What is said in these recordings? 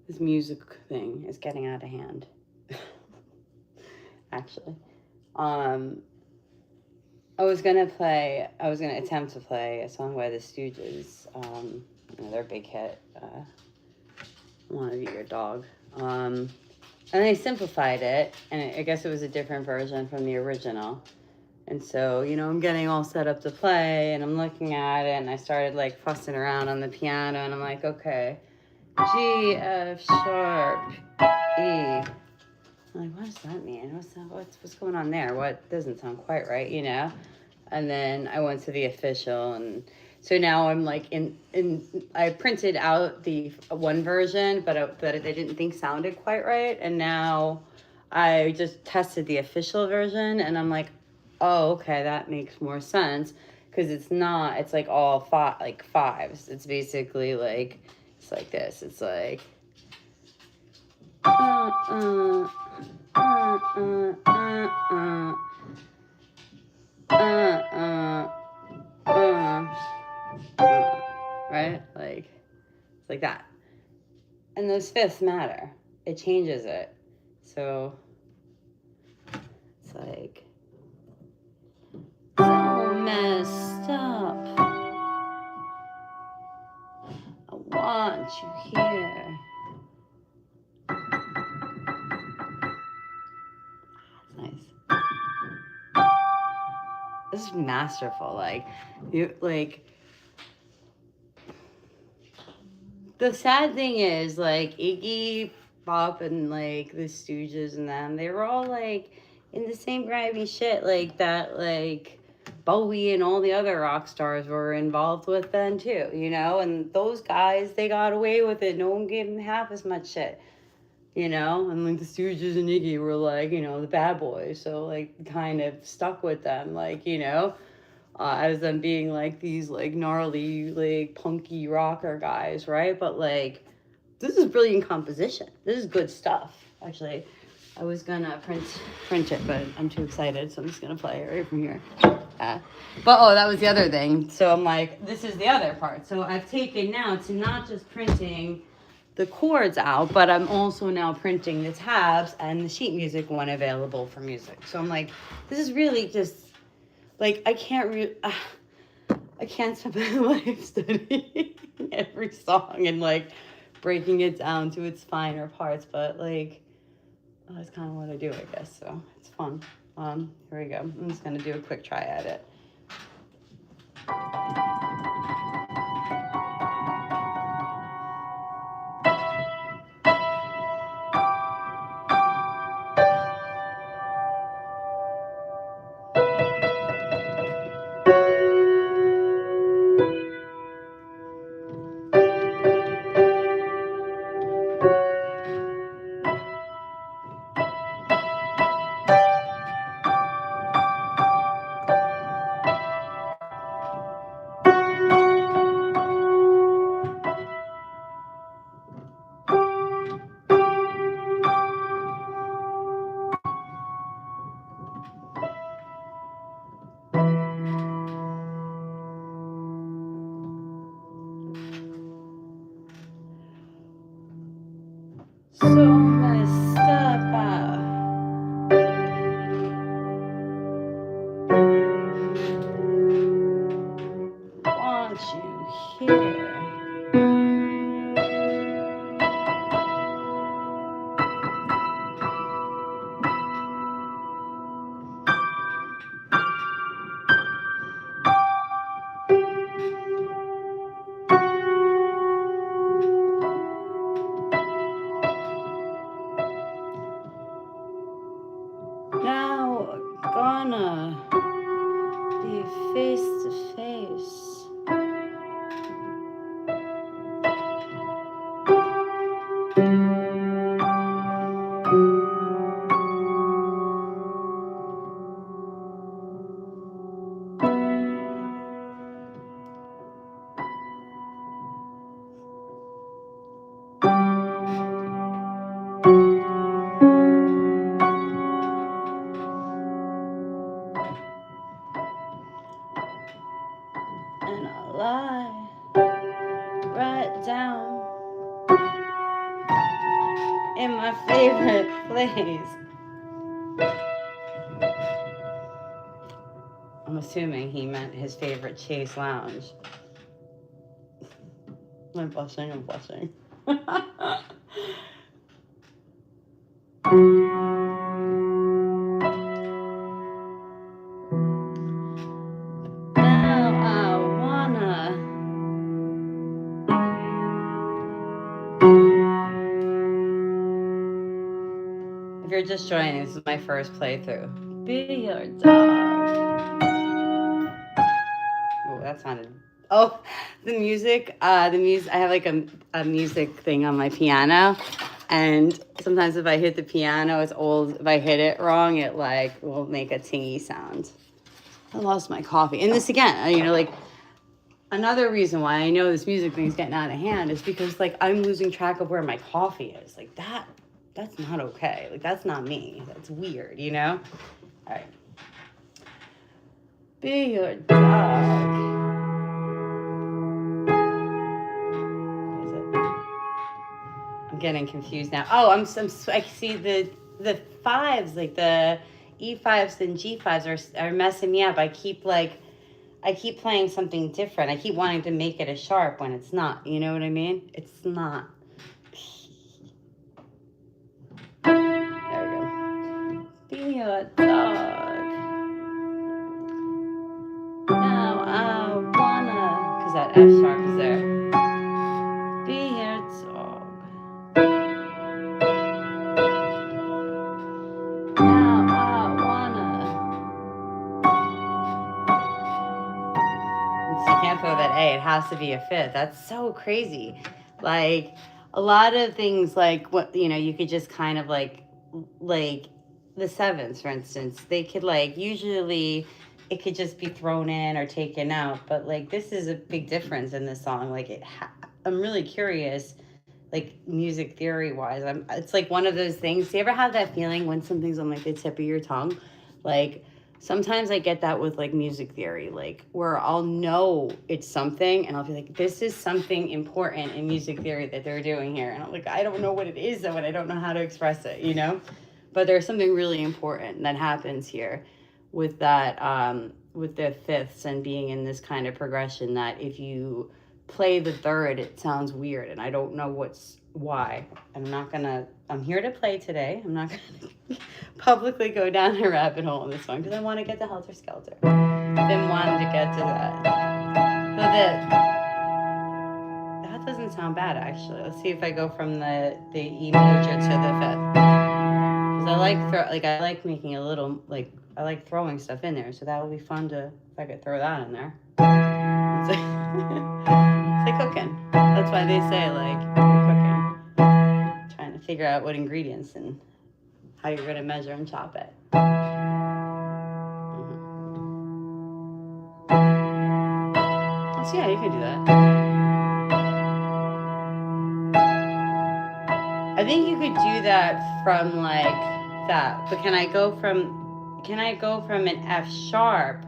This music thing is getting out of hand. Actually. I was gonna attempt to play a song by the Stooges. Their big hit, "Wanna Be Your Dog." And they simplified it, and I guess it was a different version from the original. And so, I'm getting all set up to play, and I'm looking at it, and I started like fussing around on the piano, and I'm like, okay, G, F sharp, E. I'm like, what does that mean? What's going on there? What doesn't sound quite right, And then I went to the official, and so now I'm like I printed out the one version, but that I didn't think sounded quite right, and now I just tested the official version, and I'm like, oh, okay, that makes more sense, because it's not. It's like all fives. It's basically like it's like this. It's like. Right? Like, it's like that. And those fifths matter. It changes it. So, it's like, so messed up. I want you here. Nice. This is masterful. The sad thing is, like, Iggy Pop and, like, the Stooges and them, they were all, like, in the same grimy shit, like, that, like, Bowie and all the other rock stars were involved with then, too, And those guys, they got away with it. No one gave them half as much shit, And, like, the Stooges and Iggy were, like, the bad boys. So, like, kind of stuck with them, like, as them being like these like gnarly like punky rocker guys, right? But like this is brilliant composition. This is good stuff. Actually, I was gonna print it, but I'm too excited, so I'm just gonna play it right from here. But that was the other thing. So I'm like, this is the other part. So I've taken now to not just printing the chords out, but I'm also now printing the tabs and the sheet music one available for music. So I'm like, this is really just. Like, I can't spend my life studying every song and, like, breaking it down to its finer parts. But, like, that's kind of what I do, I guess. So, it's fun. Here we go. I'm just going to do a quick try at it. So messed up. Want you here. Now gonna be face to face. And I'll lie right down in my favorite place. I'm assuming he meant his favorite Chase Lounge. I'm blushing. Now I wanna. If you're just joining, this is my first playthrough. Be your dog. Oh, that sounded. Oh, the music. I have like a music thing on my piano, and sometimes if I hit the piano, it's old. If I hit it wrong, it like will make a tingy sound. I lost my coffee, and this again, like another reason why I know this music thing's getting out of hand is because like I'm losing track of where my coffee is. Like that. That's not okay. Like, that's not me. That's weird, All right. Be your dog. Is it? I'm getting confused now. Oh, I see the fives, like the E5s and G5s are messing me up. I keep playing something different. I keep wanting to make it a sharp when it's not. You know what I mean? It's not. Be your dog. Now I wanna, because that F sharp is there. Be your dog. Now I wanna. So you can't throw that A. It has to be a fifth. That's so crazy. Like a lot of things, like what you could just kind of like the sevens, for instance, they could usually it could just be thrown in or taken out, but like this is a big difference in this song. Like I'm really curious, like music theory wise. It's like one of those things. Do you ever have that feeling when something's on like the tip of your tongue? Like sometimes I get that with like music theory, like where I'll know it's something and I'll be like, this is something important in music theory that they're doing here. And I'm like, I don't know what it is though, and I don't know how to express it, But there's something really important that happens here with that, with the fifths and being in this kind of progression that if you play the third, it sounds weird. And I don't know why. I'm here to play today. I'm not gonna publicly go down a rabbit hole on this one because I want to get to Helter Skelter. I've been wanting to get to that. So that doesn't sound bad actually. Let's see if I go from the E major to the fifth. Because I like making a little I like throwing stuff in there, so that would be fun if I could throw that in there. It's like cooking. That's why they say you're cooking, trying to figure out what ingredients and how you're gonna measure and chop it. So yeah, you can do that. I think you could do that from that, but can I go from an F sharp,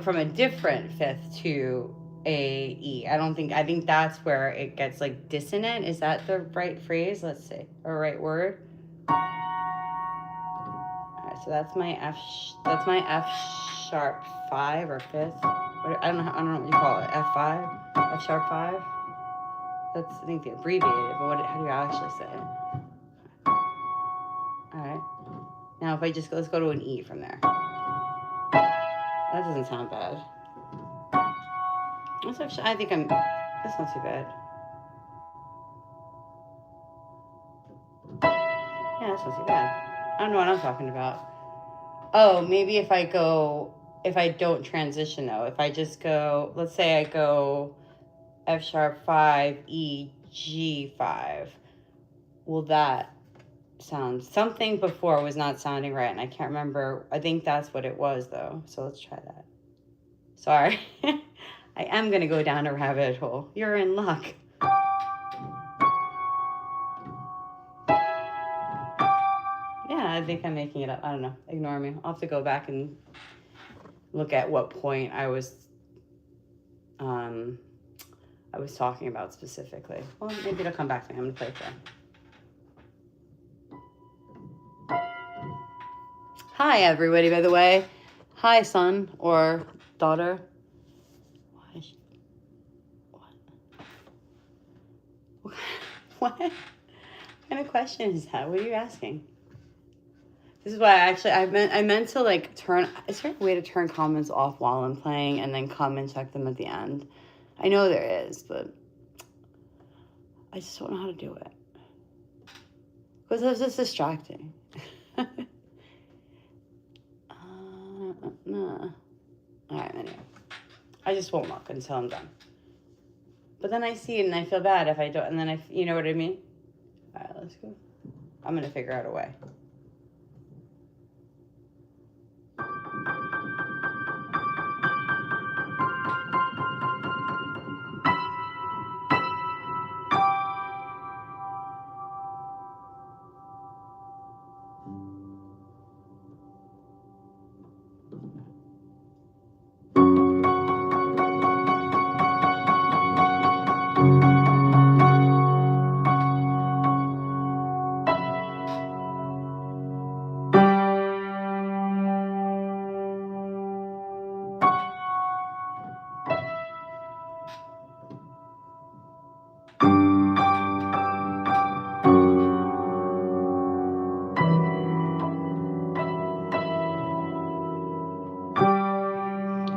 from a different fifth to a E? I think that's where it gets dissonant. Is that the right phrase? Let's see, or right word? All right, so that's my F sharp 5 or fifth. I don't know what you call it. F5, F sharp 5. That's I think the abbreviated, but how do you actually say it? All right. Now if I just let's go to an E from there. That doesn't sound bad. That's not too bad. Yeah, that's not too bad. I don't know what I'm talking about. Oh, maybe if I don't transition though, if I just go, let's say I go F sharp 5, E, G5, will that sound, something before was not sounding right and I can't remember. I think that's what it was though. So let's try that. Sorry. I am going to go down a rabbit hole. You're in luck. Yeah, I think I'm making it up. I don't know. Ignore me. I'll have to go back and look at what point I was talking about specifically. Well, maybe it'll come back to me. I'm going to play it there. Hi, everybody, by the way. Hi, son or daughter. What kind of question is that? What are you asking? This is why I meant to like turn. Is there a way to turn comments off while I'm playing and then come and check them at the end? I know there is, but I just don't know how to do it because it's just distracting. No. All right, anyway. I just won't look until I'm done. But then I see it and I feel bad if I don't, and then you know what I mean? All right, let's go. I'm going to figure out a way.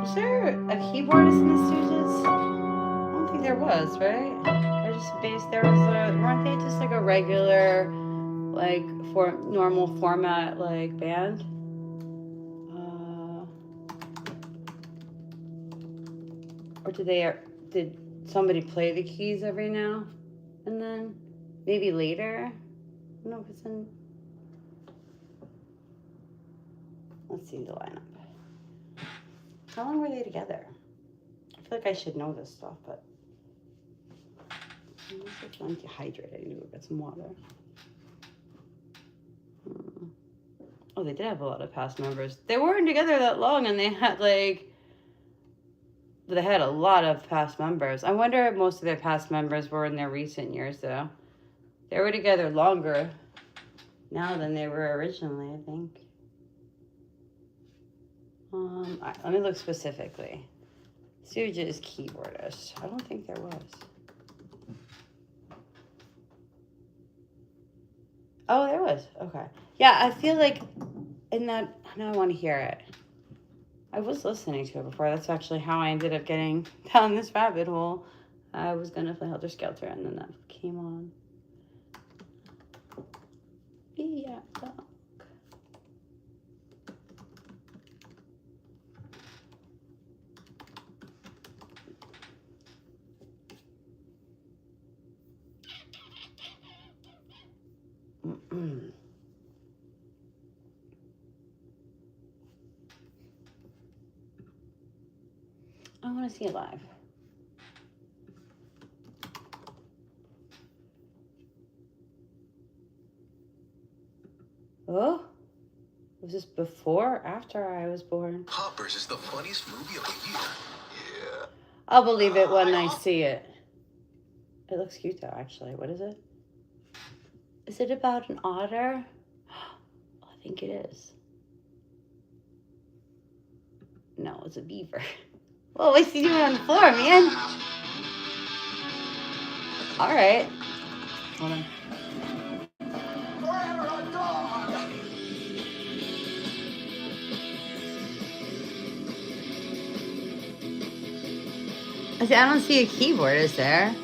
Is there a keyboardist in the Stooges? I don't think there was, right? They're just based. There was weren't they just like a regular, like for normal format like band? Or did somebody play the keys every now and then? Maybe later? No, because then. Let's see the lineup. How long were they together? I feel like I should know this stuff, but I'm dehydrated. I need to go get some water. Oh, they did have a lot of past members. They weren't together that long, and they had a lot of past members. I wonder if most of their past members were in their recent years, though. They were together longer now than they were originally, I think. All right, let me look specifically. Stooges keyboardist. I don't think there was. Oh, there was. Okay. Yeah, I feel like in that. Now I want to hear it. I was listening to it before. That's actually how I ended up getting down this rabbit hole. I was gonna play Helter Skelter, and then that came on. Yeah. I want to see it live. Oh, was this before or after I was born? Hoppers is the funniest movie of the year. Yeah. I'll believe it when I see it. It looks cute though, actually. What is it? Is it about an otter? I think it is. No, it's a beaver. Whoa, what's he doing on the floor, man? All right. Hold on. I don't see a keyboard, is there?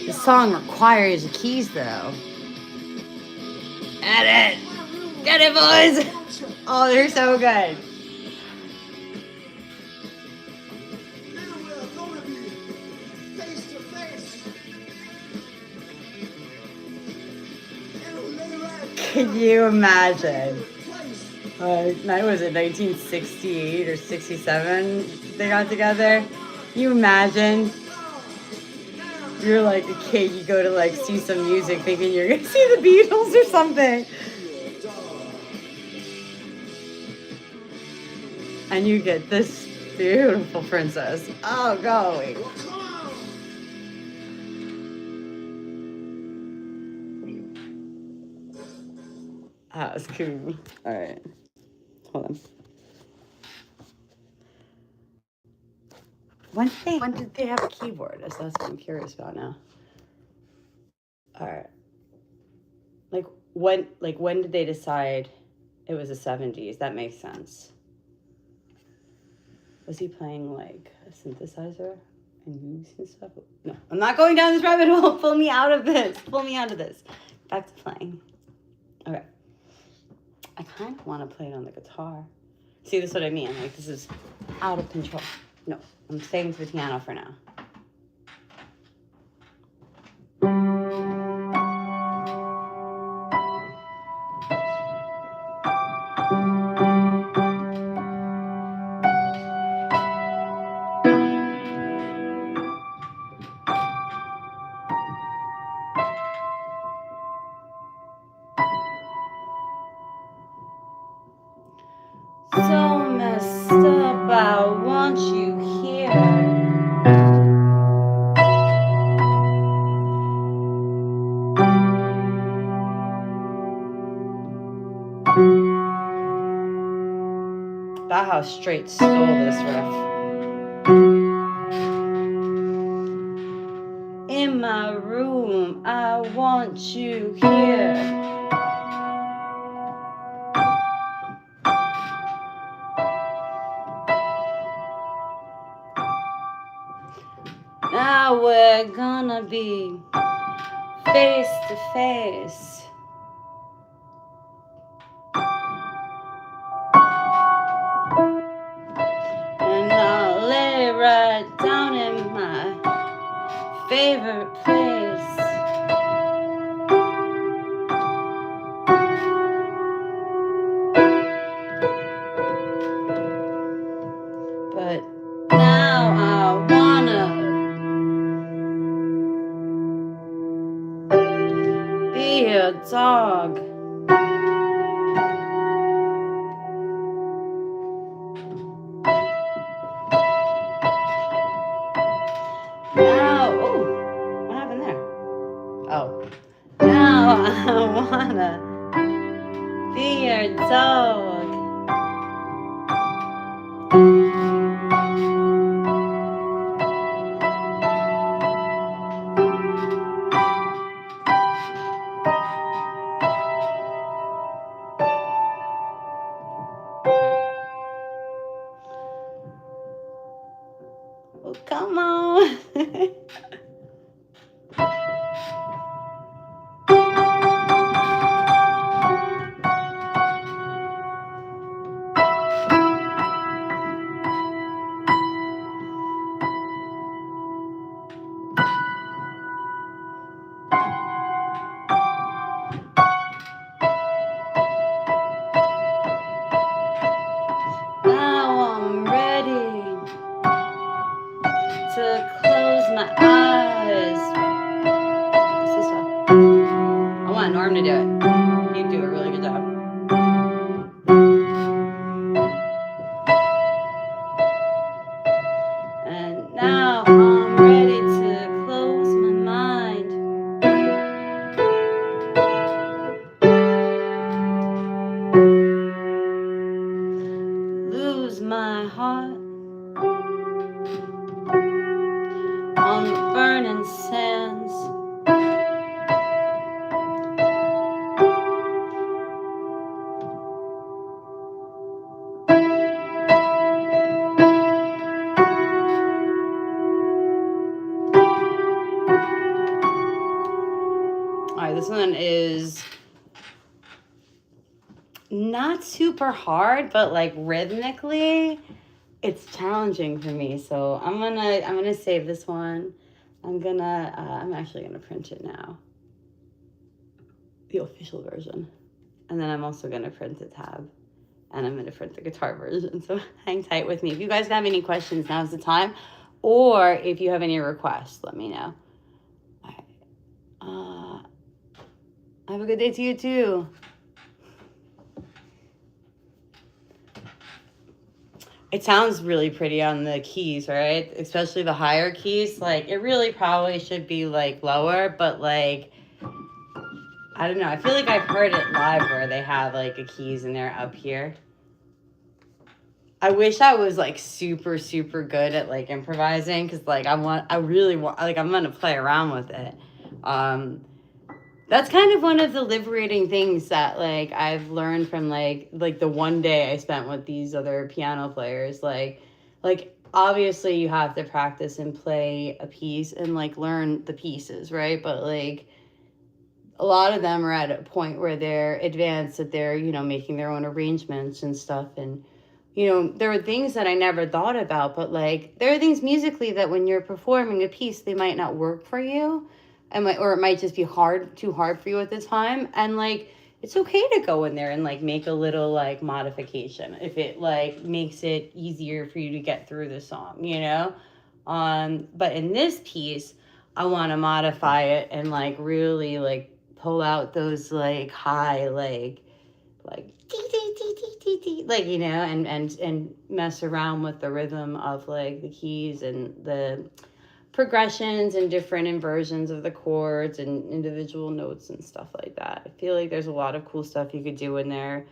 The song requires keys, though. Get it! Get it, boys! Oh, they're so good. Can you imagine? Was it 1968 or 67 they got together? Can you imagine? You're like a kid, you go to like see some music thinking you're gonna see the Beatles or something. And you get this beautiful princess. Oh, golly. Ah, it's cool. All right. Hold on. When did they have a keyboard? That's what I'm curious about now. All right. When did they decide it was the 70s? That makes sense. Was he playing like a synthesizer and Moog and stuff? No, I'm not going down this rabbit hole. Pull me out of this. Pull me out of this. Back to playing. Okay. I kind of want to play it on the guitar. See, this is what I mean. Like, this is out of control. No, I'm staying with the piano for now. So messed up, I want you here. Bauhaus straight stole this riff. In my room, I want you here. Now we're gonna be face to face. And I'll lay right down in my favorite place. But now I wanna be a dog. Now, oh, what happened there? Oh, now I wanna be your dog. Oh, come on. Now I'm ready to close my eyes. What's this one? I want Norm to do it. You do a really good job. And now I'm ready to close my mind. Lose my heart on the burning sands. Alright, this one is not super hard, but like rhythmically, it's challenging for me. So I'm gonna save this one. I'm actually gonna print it now. The official version. And then I'm also gonna print the tab. And I'm gonna print the guitar version. So hang tight with me. If you guys have any questions, now's the time. Or if you have any requests, let me know. All right. Have a good day to you too. It sounds really pretty on the keys, right? Especially the higher keys. Like, it really probably should be like lower, but like, I don't know. I feel like I've heard it live where they have like a keys and they're up here. I wish I was like super, super good at like improvising because like I really want, like I'm gonna play around with it. That's kind of one of the liberating things that like I've learned from like the one day I spent with these other piano players. Like obviously you have to practice and play a piece and like learn the pieces, right? But like a lot of them are at a point where they're advanced, that they're, you know, making their own arrangements and stuff. And, you know, there are things that I never thought about, but like there are things musically that when you're performing a piece, they might not work for you. Or it might just be too hard for you at the time. And like, it's okay to go in there and like make a little like modification if it like makes it easier for you to get through the song, you know? But in this piece, I want to modify it and like really like pull out those like high like tee, tee, tee, tee, tee, tee, like, you know, and mess around with the rhythm of like the keys and the progressions and different inversions of the chords and individual notes and stuff like that. I feel like there's a lot of cool stuff you could do in there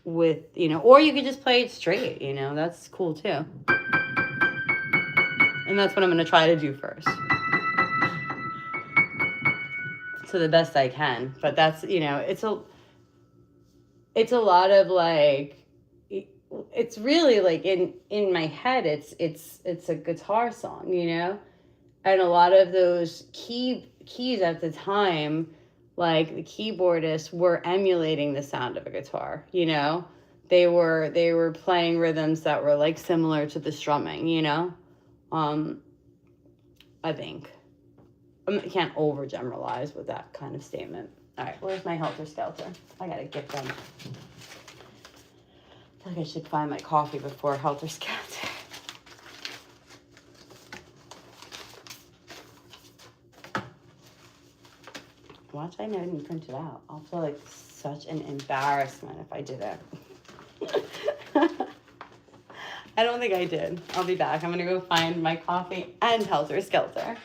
with, you know, or you could just play it straight, you know, that's cool too. And that's what I'm going to try to do first, to the best I can. But that's, you know, it's a lot of like, it's really like in my head it's a guitar song, you know, and a lot of those keys at the time, like the keyboardists were emulating the sound of a guitar, you know. They were playing rhythms that were like similar to the strumming, you know. I think I can't overgeneralize with that kind of statement. All right, where's my Helter Skelter? I gotta get them. I feel like I should find my coffee before Helter Skelter. Watch, I didn't print it out. I'll feel like such an embarrassment if I did it. I don't think I did. I'll be back. I'm gonna go find my coffee and Helter Skelter.